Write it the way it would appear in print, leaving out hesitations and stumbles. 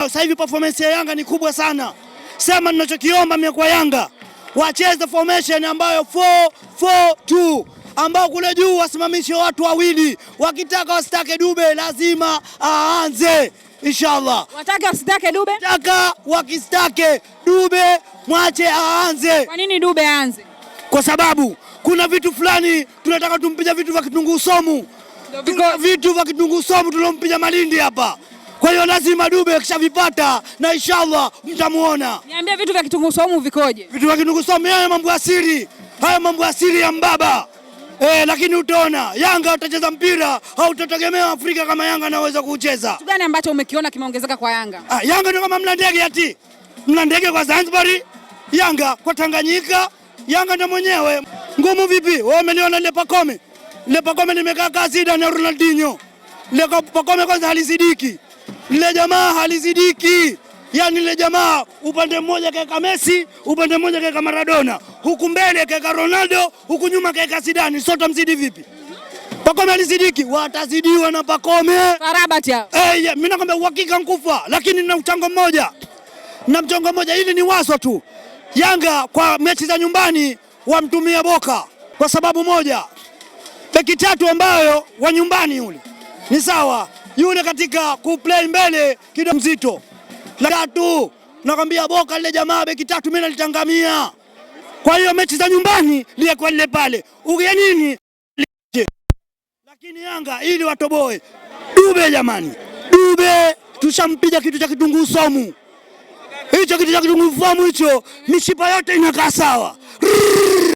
Sasa hivi performance ya Yanga ni kubwa sana. Sema ninachokiomba mimi kwa Yanga, wacheze formation ambayo 4-4-2 ambao kule juu wasimamishe watu wawili, wakitaka wasitake Dube lazima aanze inshallah. Wataka wasitake Dube? Wataka wakistake Dube mwache aanze. Kwa nini Dube aanze? Kwa sababu kuna vitu fulani tunataka tumpiga, vitu vya kitunguu somu. Vitu vya kitunguu somu tulompiga Malindi hapa. Kwa hiyo lazima Dube kishavipata na inshallah mtamuona. Niambie vitu vya kitunguu saumu vikoje? Vitu vya kitunguu saumu haya mambo asili. Haya mambo asili ya mbaba. Lakini utaona Yanga utacheza mpira hautategemea Afrika kama Yanga anaweza kucheza. Kitu gani ambacho umekiona kimeongezeka kwa Yanga? Yanga ndio kama mna ndege ati. Mna ndege kwa Zanzibar, Yanga kwa Tanganyika, Yanga ndio mwenyewe. Ngumu vipi? Wewe umeniona ile Pakome. Ile Pakome nimekaa kasida na Ronaldinho. Ile Pakome kwanza halizidiki. Ile jamaa halizidiki. Yaani ile jamaa upande mmoja kaeka Messi, upande mmoja kaeka Maradona. Huku mbele kaeka Ronaldo, huku nyuma kaeka Zidane. Sote mzidi vipi? Pakome halizidiki, watazidiwa na Pakome. Karabati hao. Mimi nakwambia uhakika nkufa, lakini nina mchango mmoja. Na mchango mmoja hili ni wazo tu. Yanga kwa mechi za nyumbani wamtumia Boka kwa sababu moja. Beki tatu ambayo wa nyumbani yule. Ni sawa. Yule katika kuplay mbele kidogo mzito. La tatu nakwambia Boka ile jamaa beki tatu mimi nalitangamia. Kwa hiyo mechi za nyumbani lie kwa ile pale. Ugenini. Lakini Yanga ili watoboe. Dube jamani. Dube tushampiga kitu cha kitunguu saumu. Hicho kitu cha kitunguu saumu hicho mishipa yote inakaa sawa.